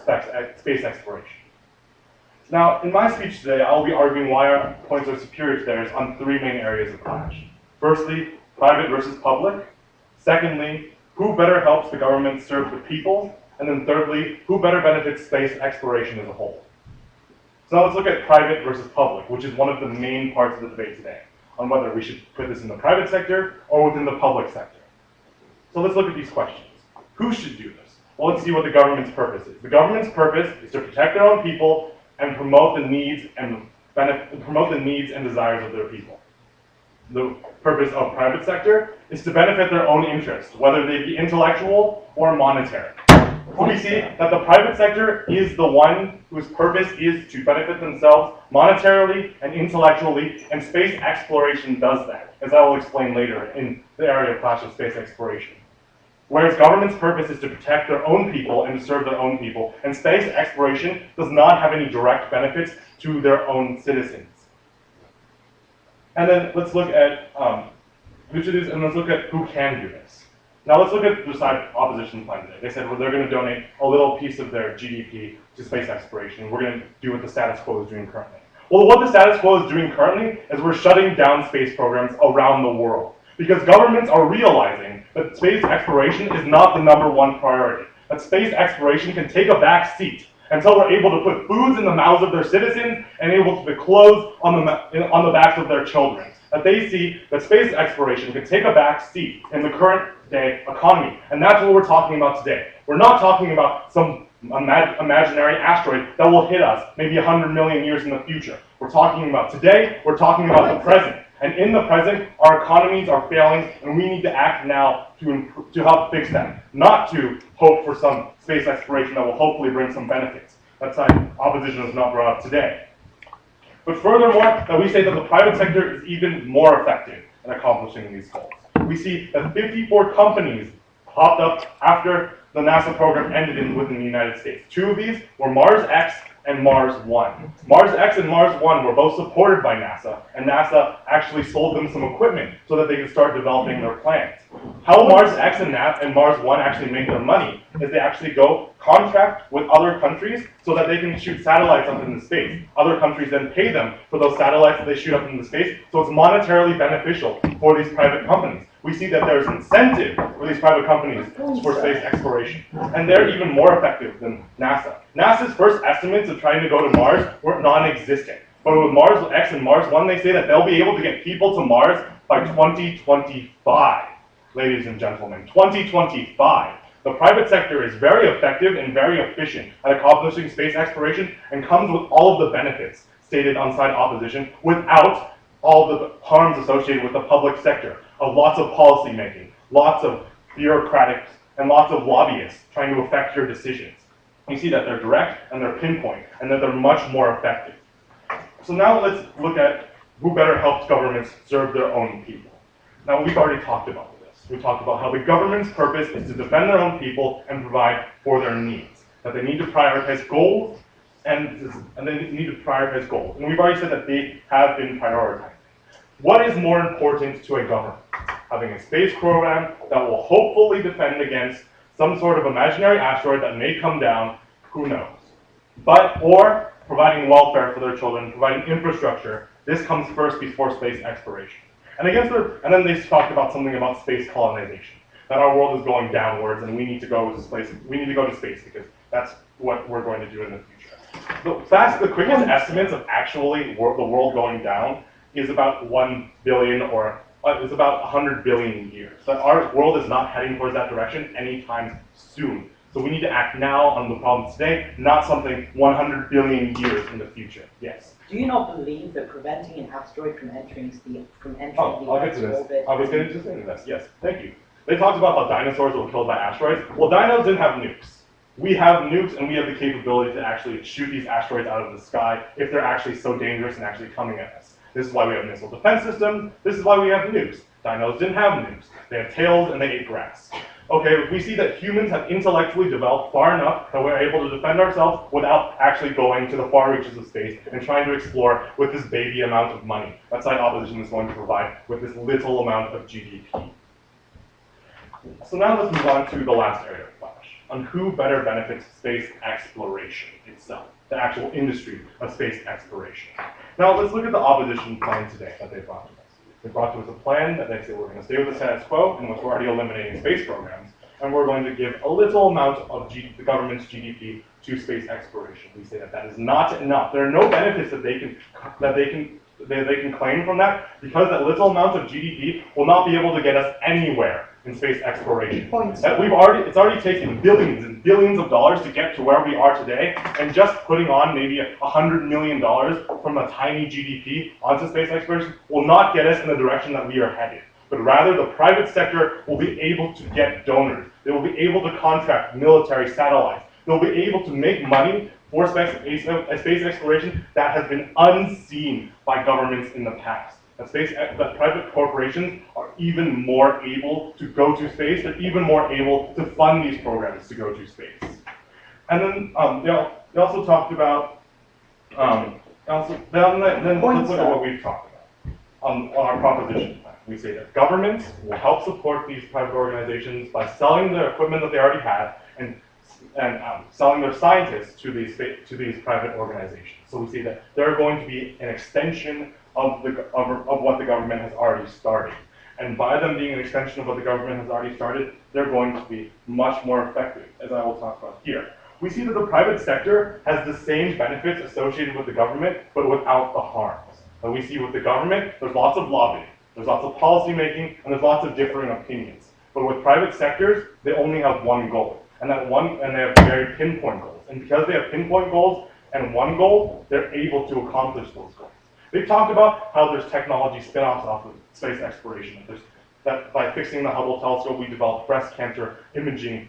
[SPEAKER 6] space exploration. Now, in my speech today, I'll be arguing why our points are superior to theirs on three main areas of clash. Firstly, private versus public. Secondly, who better helps the government serve the people? And then thirdly, who better benefits space exploration as a whole? So now let's look at private versus public, which is one of the main parts of the debate today, on whether we should put this in the private sector or within the public sector. So let's look at these questions. Who should do this? Well, let's see what the government's purpose is. The government's purpose is to protect their own people and promote the needs and desires of their people. The purpose of private sector is to benefit their own interests, whether they be intellectual or monetary. So we see that the private sector is the one whose purpose is to benefit themselves monetarily and intellectually, and space exploration does that, as I will explain later in the area of clash of space exploration. Whereas government's purpose is to protect their own people and to serve their own people, and space exploration does not have any direct benefits to their own citizens. And then let's look at which it is, and let's look at who can do this. Now let's look at the side opposition plan today. They said, well, they're going to donate a little piece of their GDP to space exploration. We're going to do what the status quo is doing currently. Well, what the status quo is doing currently is we're shutting down space programs around the world, because governments are realizing that space exploration is not the #1 priority, that space exploration can take a back seat until we're able to put foods in the mouths of their citizens and able to put clothes on the backs of their children. That they see that space exploration can take a back seat in the current day economy. And that's what we're talking about today. We're not talking about some imaginary asteroid that will hit us maybe 100 million years in the future. We're talking about today, we're talking about the present. And in the present, our economies are failing, and we need to act now to help fix that, not to hope for some space exploration that will hopefully bring some benefits. That side opposition is not brought up today. But furthermore, that we say that the private sector is even more effective in accomplishing these goals. We see that 54 companies popped up after the NASA program ended within the United States. 2 of these were Mars X and Mars 1. Mars X and Mars 1 were both supported by NASA, and NASA actually sold them some equipment so that they could start developing their plans. How Mars X and Mars 1 actually make their money is they actually go contract with other countries so that they can shoot satellites up into space. Other countries then pay them for those satellites that they shoot up into space, so it's monetarily beneficial for these private companies. We see that there's incentive for these private companies for space exploration, and they're even more effective than NASA. NASA's first estimates of trying to go to Mars were non-existent, but with Mars X and Mars 1, they say that they'll be able to get people to Mars by 2025. Ladies and gentlemen, 2025. The private sector is very effective and very efficient at accomplishing space exploration and comes with all of the benefits stated on side opposition without all the harms associated with the public sector of lots of policy making, lots of bureaucratics, and lots of lobbyists trying to affect your decisions. You see that they're direct and they're pinpoint and that they're much more effective. So now let's look at who better helps governments serve their own people. Now we've already talked about this. We talked about how the government's purpose is to defend their own people and provide for their needs. That they need to prioritize goals and they need to prioritize goals. And we've already said that they have been prioritized. What is more important to a government? Having a space program that will hopefully defend against some sort of imaginary asteroid that may come down, who knows? Or providing welfare for their children, providing infrastructure. This comes first before space exploration. And then they talked about something about space colonization. That our world is going downwards and we need to go to space. We need to go to space because that's what we're going to do in the future. The quickest estimates of actually the world going down is about 1 billion or it's about 100 billion years. So our world is not heading towards that direction anytime soon. So we need to act now on the problems today, not something 100 billion years in the future. Yes.
[SPEAKER 2] Do you not believe that preventing an asteroid from entering the
[SPEAKER 6] I'll get to this.
[SPEAKER 2] orbit?
[SPEAKER 6] I was getting to this. Yes, thank you. They talked about how dinosaurs were killed by asteroids. Well, dinos didn't have nukes. We have nukes, and we have the capability to actually shoot these asteroids out of the sky if they're actually so dangerous and actually coming at us. This is why we have missile defense systems. This is why we have nukes. Dinos didn't have nukes. They had tails and they ate grass. Okay, we see that humans have intellectually developed far enough that we're able to defend ourselves without actually going to the far reaches of space and trying to explore with this baby amount of money that side opposition is going to provide with this little amount of GDP. So now let's move on to the last area of clash, on who better benefits space exploration itself, the actual industry of space exploration. Now let's look at the opposition plan today that they brought to us. They brought to us a plan that they say we're going to stay with the status quo, in which we're already eliminating space programs, and we're going to give a little amount of the government's GDP to space exploration. We say that that is not enough. There are no benefits that they can claim from that, because that little amount of GDP will not be able to get us anywhere in space exploration. It's already taken billions and billions of dollars to get to where we are today, and just putting on maybe $100 million from a tiny GDP onto space exploration will not get us in the direction that we are headed. But rather, the private sector will be able to get donors. They will be able to contract military satellites. They'll be able to make money for space exploration that has been unseen by governments in the past. That private corporations are even more able to go to space. They're even more able to fund these programs to go to space. And then they also talked about. Let's look at what we've talked about on our proposition plan. We say that governments will help support these private organizations by selling the equipment that they already have and selling their scientists to these private organizations. So we see that they're going to be an extension of what the government has already started. And by them being an extension of what the government has already started, they're going to be much more effective, as I will talk about here. We see that the private sector has the same benefits associated with the government, but without the harms. And we see with the government, there's lots of lobbying, there's lots of policy making, and there's lots of differing opinions. But with private sectors, they only have one goal. and they have very pinpoint goals. And because they have pinpoint goals and one goal, they're able to accomplish those goals. They've talked about how there's technology spin-offs off of space exploration. That by fixing the Hubble telescope, we developed breast cancer imaging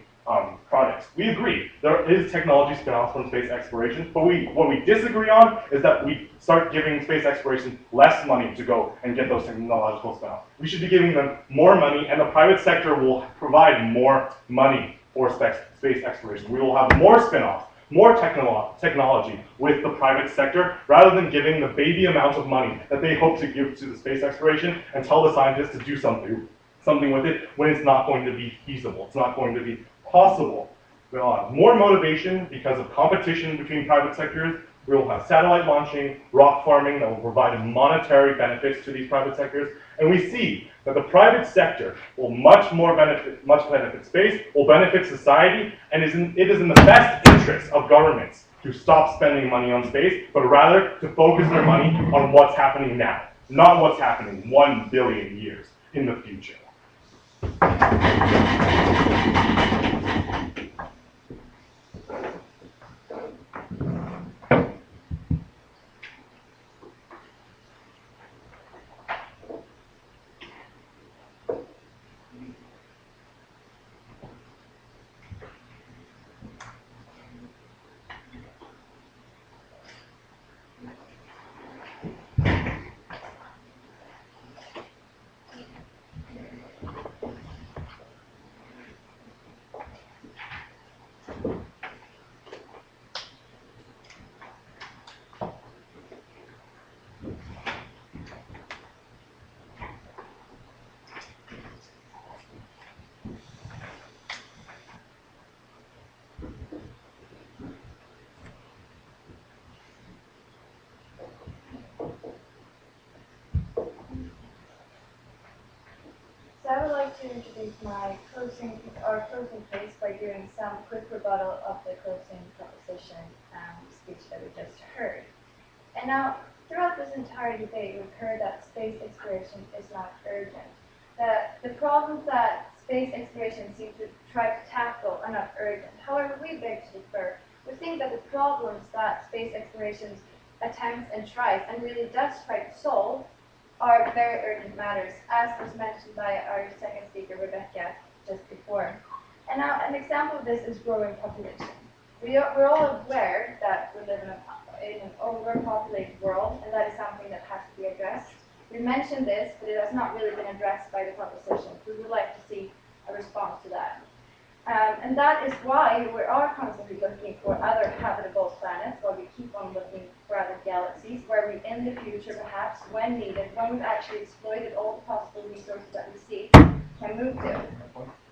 [SPEAKER 6] products. We agree, there is technology spin-offs from space exploration, but what we disagree on is that we start giving space exploration less money to go and get those technological spin-offs. We should be giving them more money, and the private sector will provide more money for space exploration. We will have more spin-offs, more technology with the private sector, rather than giving the baby amount of money that they hope to give to the space exploration and tell the scientists to do something with it when it's not going to be feasible. It's not going to be possible. We'll have more motivation because of competition between private sectors. We will have satellite launching, rock farming that will provide monetary benefits to these private sectors. And we see that the private sector will much benefit space, will benefit society, and it is in the best interest of governments to stop spending money on space, but rather to focus their money on what's happening now, not what's happening 1 billion years in the future.
[SPEAKER 5] So I would like to introduce our closing case by doing some quick rebuttal of the closing proposition speech that we just heard. And now, throughout this entire debate, we've heard that space exploration is not urgent. The problems that space exploration seems to try to tackle are not urgent. However, we beg to differ. We think that the problems that space exploration attempts and tries and really does try to solve are very urgent matters, as was mentioned by our second speaker, Rebecca, just before. And now, an example of this is growing population. We're all aware that we live in an overpopulated world, and that is something that has to be addressed. We mentioned this, but it has not really been addressed by the proposition. We would like to see a response to that. And that is why we are constantly looking for other habitable planets, why we keep on looking for other galaxies, where we in the future, perhaps, when needed, when we've actually exploited all the possible resources that we see, can move to.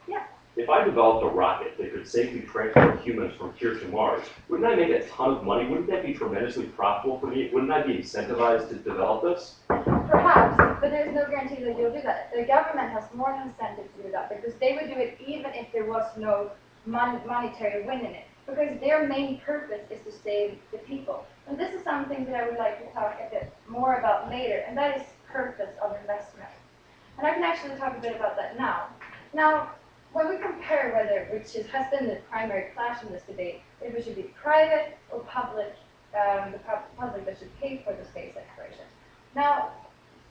[SPEAKER 5] Yeah.
[SPEAKER 1] If I developed a rocket that could safely transport humans from here to Mars, wouldn't I make a ton of money? Wouldn't that be tremendously profitable for me? Wouldn't I be incentivized to develop this?
[SPEAKER 5] Perhaps, but there's no guarantee that you'll do that. The government has more incentive to do that, because they would do it even if there was no monetary win in it, because their main purpose is to save the people. And this is something that I would like to talk a bit more about later, and that is purpose of investment. And I can actually talk a bit about that now. Now, when we compare has been the primary clash in this debate, if it should be private or public, the public that should pay for the space exploration. Now,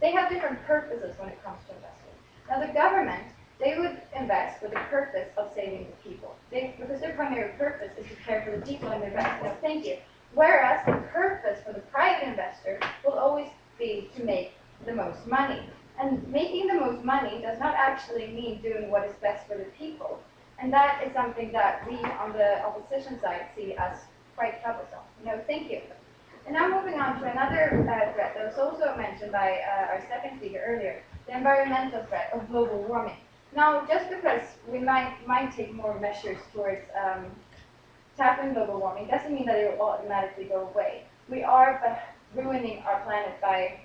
[SPEAKER 5] they have different purposes when it comes to investing. Now, the government, they would invest with the purpose of saving the people. Because their primary purpose is to care for the people and their best. No, thank you. Whereas the purpose for the private investor will always be to make the most money. And making the most money does not actually mean doing what is best for the people. And that is something that we on the opposition side see as quite troublesome. No, thank you. And now moving on to another threat that was also mentioned by our second speaker earlier, the environmental threat of global warming. Now, just because we might take more measures towards tackling global warming doesn't mean that it will automatically go away. We are ruining our planet by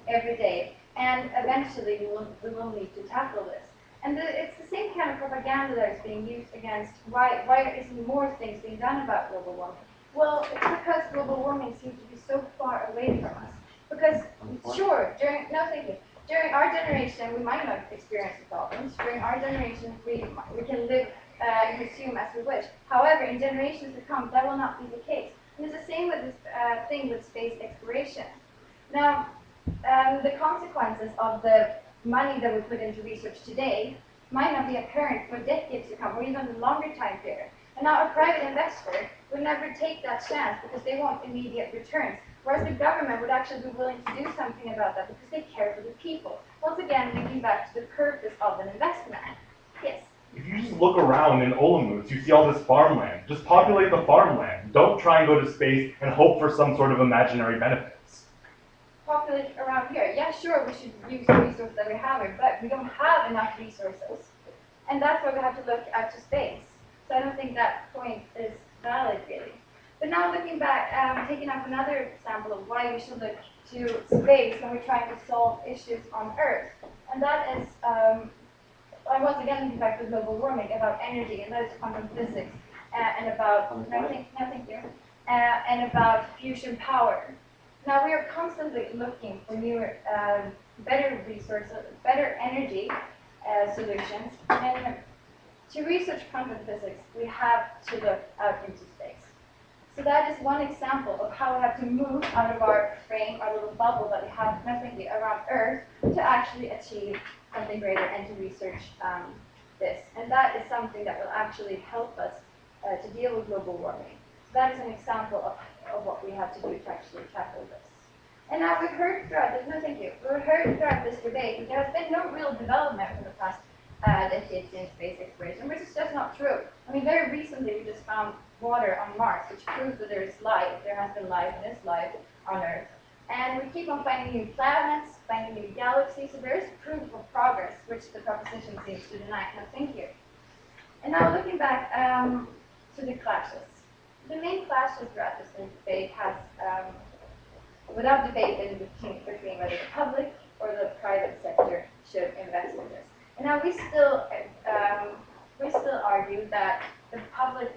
[SPEAKER 5] every day, and eventually we will need to tackle this. And it's the same kind of propaganda that is being used against why isn't more things being done about global warming? Well, it's because global warming seems to be so far away from us. Because, sure, during our generation, we might not experience the problems. During our generation, we can live consume as we wish. However, in generations to come, that will not be the case. And it's the same with this thing with space exploration. Now, the consequences of the money that we put into research today might not be apparent for decades to come, or even a longer time period. And now a private investor would never take that chance because they want immediate returns, whereas the government would actually be willing to do something about that because they care for the people. Once again, linking back to the purpose of an investment. Yes?
[SPEAKER 6] If you just look around in Olomouc, you see all this farmland. Just populate the farmland. Don't try and go to space and hope for some sort of imaginary benefits.
[SPEAKER 5] Populate around here. Yeah, sure, we should use the resources that we have here, but we don't have enough resources. And that's why we have to look out to space. So I don't think that point is valid, really. But now looking back, taking up another example of why we should look to space when we're trying to solve issues on Earth. And that is, I once again looking back to global warming, about energy, and that is quantum physics, and about, no, thank you, and about fusion power. Now we are constantly looking for newer, better resources, better energy solutions, and to research quantum physics, we have to look out into space. So that is one example of how we have to move out of our frame, our little bubble that we have nothing around Earth, to actually achieve something greater and to research this. And that is something that will actually help us to deal with global warming. So that is an example of what we have to do to actually tackle this. And now we've heard throughout this, no thank you, we've heard throughout this debate that there has been no real development for the past decades in space exploration, which is just not true. I mean, very recently we just found water on Mars, which proves that there is life, there has been life and is life on Earth. And we keep on finding new planets, finding new galaxies, so there is proof of progress, which the proposition seems to deny. No, thank you. And now looking back to the clashes. The main clashes throughout this debate has, without debate, been between whether the public or the private sector should invest in this. And now we still argue that the public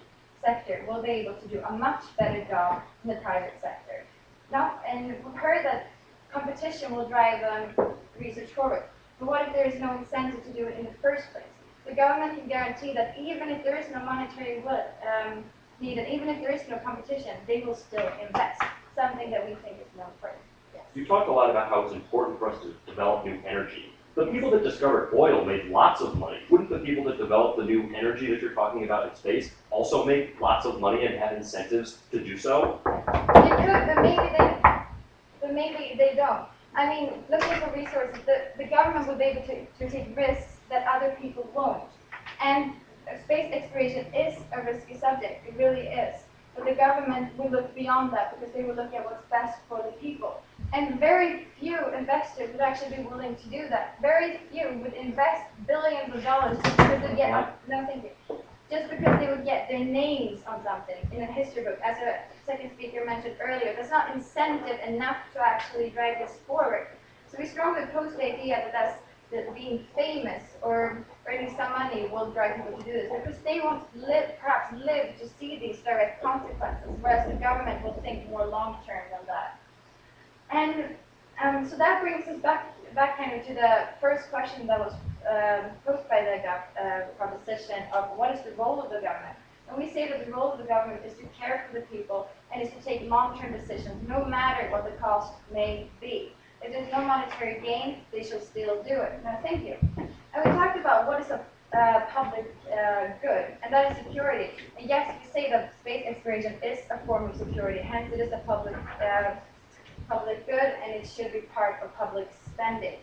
[SPEAKER 5] sector will be able to do a much better job than the private sector. Now, and we've heard that competition will drive research forward. But what if there is no incentive to do it in the first place? The government can guarantee that even if there is no monetary need, and even if there is no competition, they will still invest, something that we think is more important. Yes.
[SPEAKER 1] You talked a lot about how it's important for us to develop new energy. The people that discovered oil made lots of money. Wouldn't the people that develop the new energy that you're talking about in space also make lots of money and have incentives to do so?
[SPEAKER 5] They could, but maybe they don't. I mean, looking for resources, the government will be able to take risks that other people won't. And space exploration is a risky subject, it really is. But the government will look beyond that because they will look at what's best for the people. And very few investors would actually be willing to do that. Very few would invest billions of dollars just because they get, no thank you, just because they would get their names on something in a history book. As a second speaker mentioned earlier, that's not incentive enough to actually drive this forward. So we strongly oppose the idea that being famous or earning some money will drive people to do this, because they won't perhaps live to see these direct consequences, whereas the government will think more long-term than that. And so that brings us back kind of to the first question that was posed by the proposition of what is the role of the government. And we say that the role of the government is to care for the people and is to take long-term decisions, no matter what the cost may be. If there's no monetary gain, they should still do it. No, thank you. And we talked about what is a public good, and that is security. And yes, we say that space exploration is a form of security, hence it is a public good, and it should be part of public spending.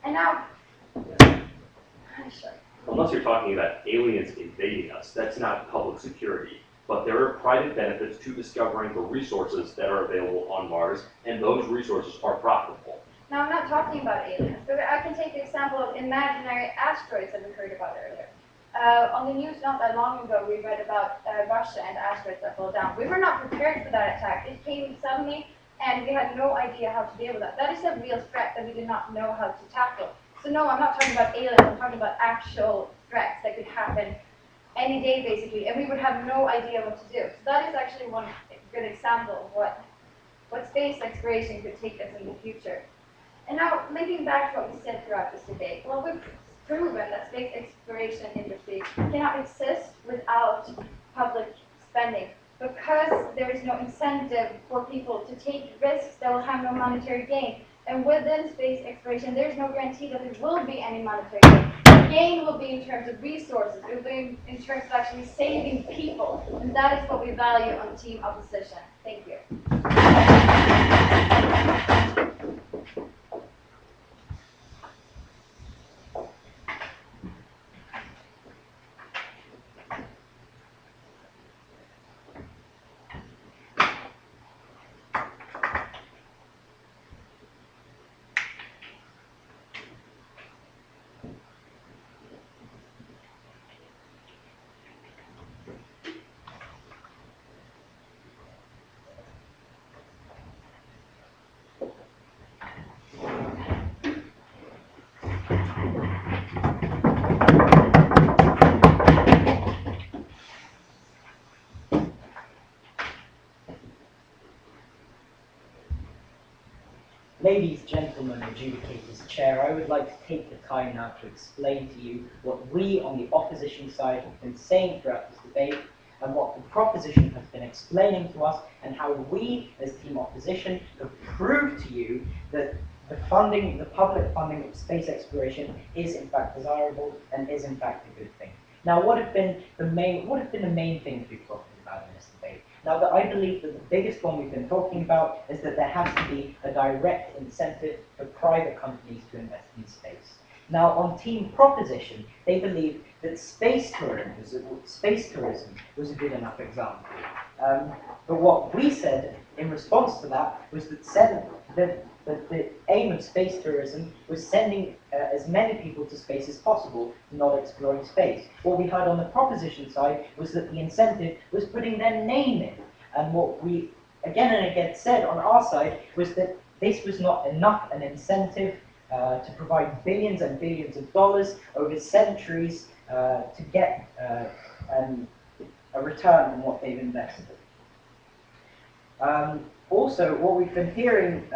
[SPEAKER 5] And now, sure.
[SPEAKER 1] Unless you're talking about aliens invading us, that's not public security. But there are private benefits to discovering the resources that are available on Mars, and those resources are profitable.
[SPEAKER 5] Now, I'm not talking about aliens, but I can take the example of imaginary asteroids that we heard about earlier. On the news not that long ago, we read about Russia and asteroids that fell down. We were not prepared for that attack. It came suddenly, and we had no idea how to deal with that. That is a real threat that we did not know how to tackle. So no, I'm not talking about aliens, I'm talking about actual threats that could happen any day, basically, and we would have no idea what to do. So that is actually one good example of what space exploration could take us in the future. And now, linking back to what we said throughout this debate, well, proven that space exploration industry cannot exist without public spending because there is no incentive for people to take risks that will have no monetary gain. And within space exploration, there is no guarantee that there will be any monetary gain. The gain will be in terms of resources, it will be in terms of actually saving people, and that is what we value on Team Opposition. Thank you.
[SPEAKER 2] Ladies, gentlemen, adjudicators, chair, I would like to take the time now to explain to you what we on the opposition side have been saying throughout this debate and what the proposition has been explaining to us and how we as Team Opposition have proved to you that the funding, the public funding of space exploration is in fact desirable and is in fact a good thing. Now, what have been the main things we've talked about in this debate? Now, I believe that the biggest one we've been talking about is that there has to be a direct incentive for private companies to invest in space. Now, on Team Proposition, they believe that space tourism was a good enough example. But what we said in response to that was that the aim of space tourism was sending as many people to space as possible, not exploring space. What we heard on the proposition side was that the incentive was putting their name in. And what we again and again said on our side was that this was not enough an incentive to provide billions and billions of dollars over centuries to get a return on what they've invested. Also, what we've been hearing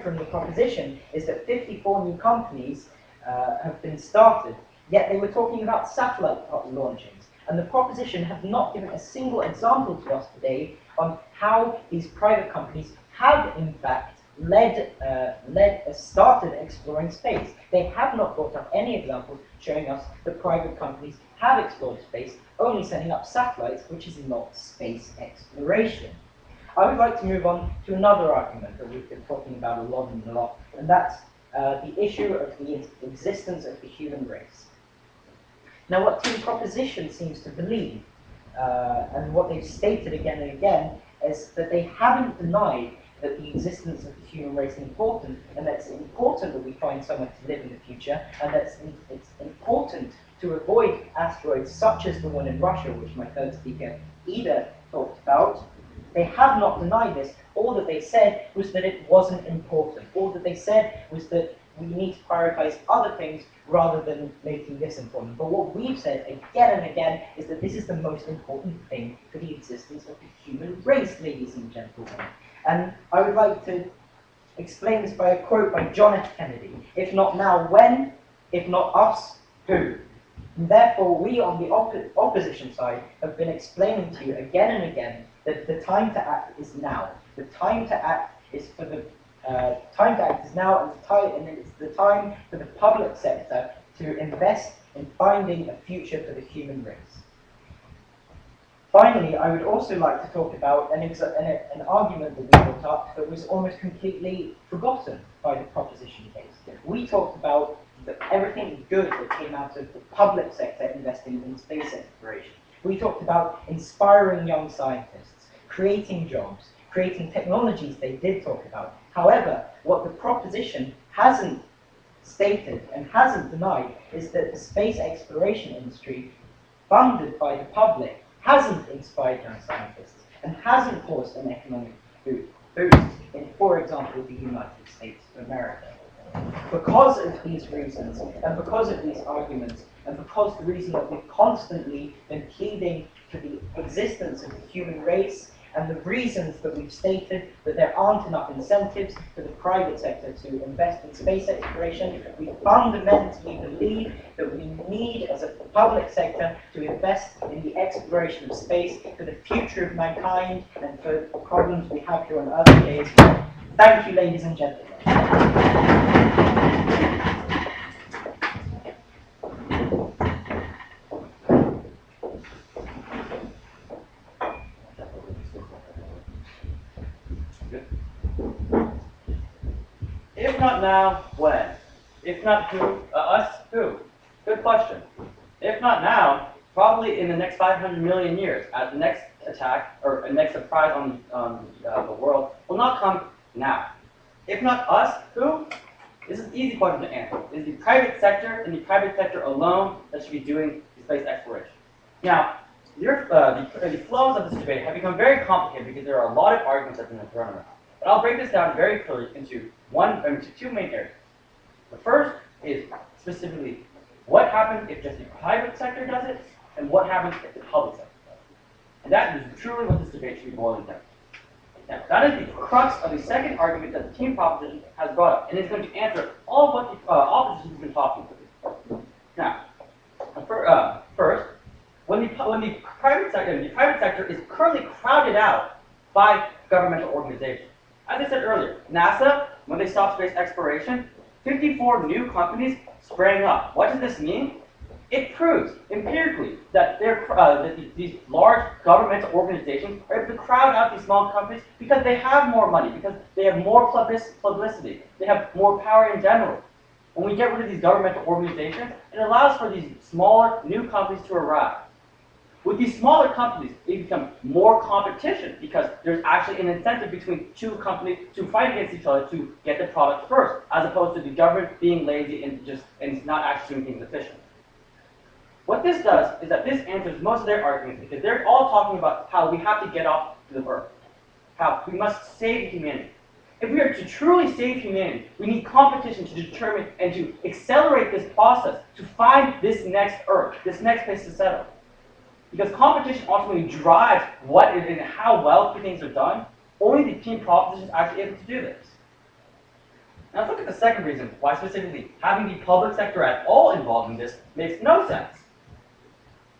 [SPEAKER 2] from the proposition is that 54 new companies have been started, yet they were talking about satellite launchings. And the proposition have not given a single example to us today on how these private companies have in fact started exploring space. They have not brought up any examples showing us that private companies have explored space, only sending up satellites, which is not space exploration. I would like to move on to another argument that we've been talking about a lot, and that's the issue of the existence of the human race. Now, what Team Proposition seems to believe, and what they've stated again and again, is that they haven't denied that the existence of the human race is important, and that it's important that we find somewhere to live in the future, and that it's important to avoid asteroids such as the one in Russia, which my third speaker, Ida, talked about. They have not denied this. All that they said was that it wasn't important. All that they said was that we need to prioritize other things rather than making this important. But what we've said again and again is that this is the most important thing for the existence of the human race, ladies and gentlemen. And I would like to explain this by a quote by John F. Kennedy. If not now, when? If not us, who? And therefore, we on the opposition side have been explaining to you again and again that the time to act is now. The time to act is for the time to act is now, and it's the time for the public sector to invest in finding a future for the human race. Finally, I would also like to talk about an argument that we brought up that was almost completely forgotten by the proposition case. We talked about everything good that came out of the public sector investing in space exploration. We talked about inspiring young scientists, creating jobs, creating technologies they did talk about. However, what the proposition hasn't stated and hasn't denied is that the space exploration industry, funded by the public, hasn't inspired young scientists and hasn't caused an economic boost in, for example, the United States of America. Because of these reasons, and because of these arguments, and because the reason that we've constantly been pleading for the existence of the human race and the reasons that we've stated that there aren't enough incentives for the private sector to invest in space exploration, we fundamentally believe that we need, as a public sector, to invest in the exploration of space for the future of mankind and for the problems we have here on Earth today as well. Thank you, ladies and gentlemen.
[SPEAKER 4] If not now, when? If not who? Us? Who? Good question. If not now, probably in the next 500 million years, as the next attack or next surprise on the world will not come now. If not us, who? This is an easy question to answer. It is the private sector and the private sector alone that should be doing space exploration. Now, the flows of this debate have become very complicated because there are a lot of arguments that have been thrown around. But I'll break this down very clearly into two main areas. The first is specifically what happens if just the private sector does it, and what happens if the public sector does it. And that is truly what this debate should be boiling down. Now, that is the crux of the second argument that the team proposition has brought up, and it's going to answer all of what the opposition has been talking about. Now, first, when the private sector is currently crowded out by governmental organizations. As I said earlier, NASA, when they stopped space exploration, 54 new companies sprang up. What does this mean? It proves empirically that these large governmental organizations are able to crowd out these small companies because they have more money, because they have more publicity, they have more power in general. When we get rid of these governmental organizations, it allows for these smaller new companies to arise. With these smaller companies, they become more competition because there's actually an incentive between two companies to fight against each other to get the product first, as opposed to the government being lazy and not actually doing things efficiently. What this does is that this answers most of their arguments because they're all talking about how we have to get off the Earth, how we must save humanity. If we are to truly save humanity, we need competition to determine and to accelerate this process to find this next Earth, this next place to settle. Because competition ultimately drives what and how well things are done, only the team proposition is actually able to do this. Now let's look at the second reason why specifically having the public sector at all involved in this makes no sense.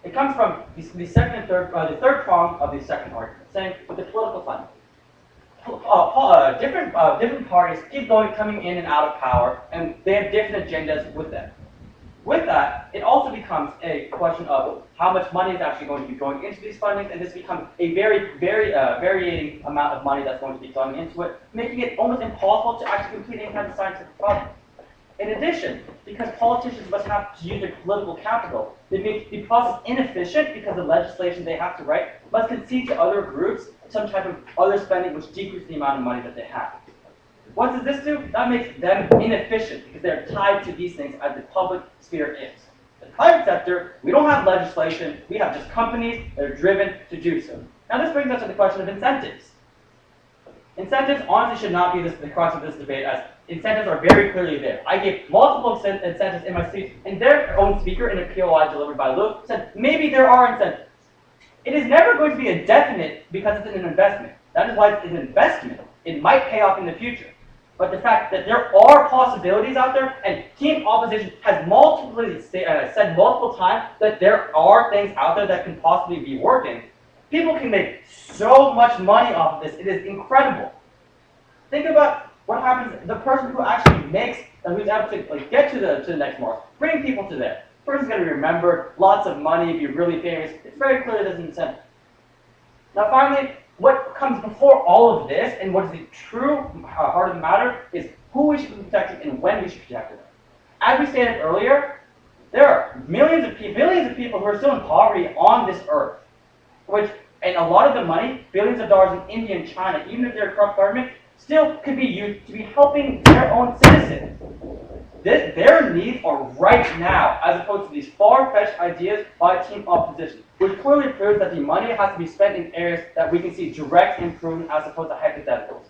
[SPEAKER 4] It comes from the third prong of the second argument, saying with the political funding. Different parties keep coming in and out of power, and they have different agendas with them. With that, it also becomes a question of how much money is actually going to be going into these fundings, and this becomes a very varying amount of money that's going to be going into it, making it almost impossible to actually complete any kind of scientific problem. In addition, because politicians must have to use their political capital, they make the process inefficient because the legislation they have to write must concede to other groups some type of other spending which decreases the amount of money that they have. What does this do? That makes them inefficient because they're tied to these things as the public sphere is. The private sector, we don't have legislation, we have just companies that are driven to do so. Now this brings us to the question of incentives. Incentives honestly should not be the crux of this debate, as incentives are very clearly there. I gave multiple incentives in my speech, and their own speaker in a POI delivered by Luke said maybe there are incentives. It is never going to be a definite because it's an investment. That is why it's an investment. It might pay off in the future. But the fact that there are possibilities out there, and team opposition has said multiple times that there are things out there that can possibly be working, people can make so much money off of this. It is incredible. Think about what happens. The person who actually makes, who's able to get to the next Mars, bring people to there. The person's going to be remembered, lots of money, be really famous. It's very clear there's an incentive. Now, finally, what comes before all of this, and what is the true heart of the matter, is who we should be protecting and when we should protect them. As we stated earlier, there are billions of people who are still in poverty on this earth, and a lot of the money, billions of dollars in India and China, even if they're a corrupt government, still could be used to be helping their own citizens. Their needs are right now, as opposed to these far-fetched ideas by team opposition, which clearly proves that the money has to be spent in areas that we can see direct improvement as opposed to hypotheticals.